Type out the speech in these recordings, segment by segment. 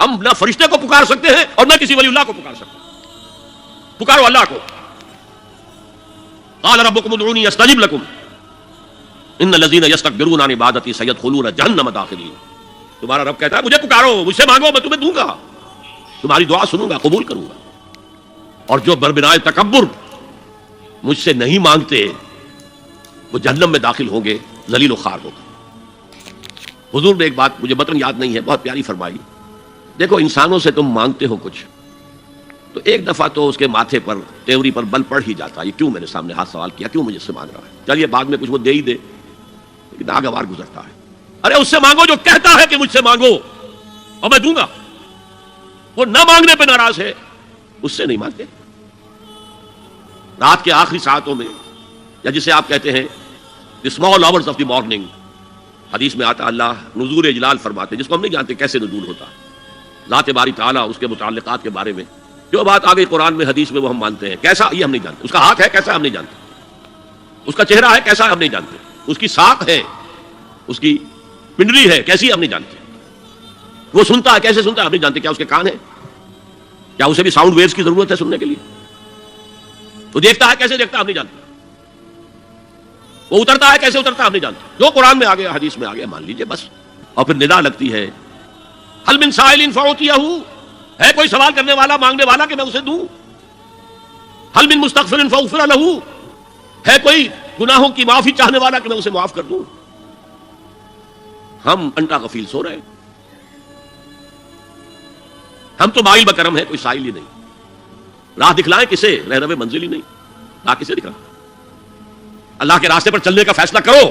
ہم نہ فرشتے کو پکار سکتے ہیں اور نہ کسی ولی اللہ کو پکار سکتے ہیں. پکارو اللہ کو. قال ربکم ادعونی استجب لکم ان الذین یستکبرون عن عبادتی سیدخلون جہنم داخلین. تمہارا رب کہتا ہے مجھے پکارو، مجھ سے مانگو، میں تمہیں دوں گا، تمہاری دعا سنوں گا، قبول کروں گا. اور جو بربنائے تکبر مجھ سے نہیں مانگتے وہ جہنم میں داخل ہوں گے، ذلیل و خوار ہوگا. حضور نے ایک بات مجھے متن یاد نہیں ہے، بہت پیاری فرمائی. دیکھو انسانوں سے تم مانگتے ہو کچھ تو ایک دفعہ تو اس کے ماتھے پر تیوری پر بل پڑ ہی جاتا ہے، یہ کیوں میرے سامنے ہاتھ سوال کیا، کیوں مجھے سے مانگ رہا ہے، چلیے بعد میں کچھ وہ دے ہی دے، لیکن ناگوار گزرتا ہے. ارے اس سے مانگو جو کہتا ہے کہ مجھ سے مانگو اور میں دوں گا. وہ نہ مانگنے پہ ناراض ہے، اس سے نہیں مانگتے. رات کے آخری ساعتوں میں، یا جسے آپ کہتے ہیں the small hours of the morning، حدیث میں آتا اللہ نزول اجلال فرماتے، جس کو ہم نہیں جانتے کیسے نزول ہوتا، ذات باری تعالیٰ اس کے متعلقات کے بارے میں جو بات آ گئی قرآن میں حدیث میں وہ ہم مانتے ہیں. کیسا یہ ہم نہیں جانتے، اس کا ہاتھ ہے کیسا ہم نہیں جانتے، اس کا چہرہ ہے کیسا ہم نہیں جانتے، اس کی ساق ہے، اس کی پنڈلی ہے کیسی ہم نہیں جانتے، وہ سنتا ہے کیسے سنتا ہے ہم نہیں جانتے، کیا اس کے کان ہیں، کیا اسے بھی ساؤنڈ ویوز کی ضرورت ہے سننے کے لیے، وہ دیکھتا ہے کیسے دیکھتا ہے ہم نہیں جانتے، وہ اترتا ہے کیسے اترتا ہے ہم نہیں جانتے. جو قرآن میں آ گیا حدیث میں آ گیا مان لیجئے بس. اور پھر ندا لگتی ہے هل من سائل فاعطیہ، ہے کوئی سوال کرنے والا مانگنے والا کہ میں اسے دوں. هل من مستغفر فاغفر له، ہے کوئی گناہوں کی معافی چاہنے والا کہ میں اسے معاف کر دوں. ہم انٹا غفیل سو رہے ہیں، ہم تو مائل بکرم ہے، کوئی سائل ہی نہیں. راہ دکھلائیں کسے، رہنمے منزل ہی نہیں، راہ کسے دکھائیں. اللہ کے راستے پر چلنے کا فیصلہ کرو،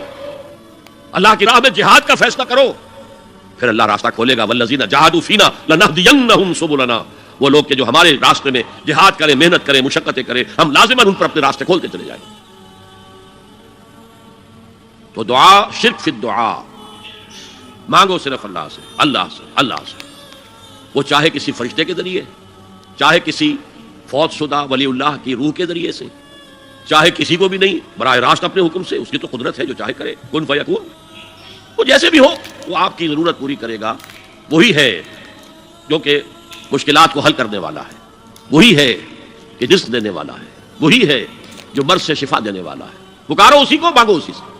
اللہ کی راہ میں جہاد کا فیصلہ کرو، پھر اللہ راستہ کھولے گا. والذین جاہدوا فینا لنہدینہم سبلنا، وہ لوگ کہ جو ہمارے راستے میں جہاد کریں، محنت کریں، مشقتیں کریں، ہم لازماً ان پر اپنے راستے کھولتے چلے جائیں. تو دعا شرک فی الدعا، مانگو صرف اللہ سے، اللہ سے، اللہ سے. وہ چاہے کسی فرشتے کے ذریعے، چاہے کسی فوت شدہ ولی اللہ کی روح کے ذریعے سے، چاہے کسی کو بھی نہیں، براہ راست اپنے حکم سے. اس کی تو قدرت ہے جو چاہے کرے، کن فیکون. وہ جیسے بھی ہو وہ آپ کی ضرورت پوری کرے گا. وہی ہے جو کہ مشکلات کو حل کرنے والا ہے، وہی ہے کہ رزق دینے والا ہے، وہی ہے جو مرض سے شفا دینے والا ہے. پکارو اسی کو، مانگو اسی سے.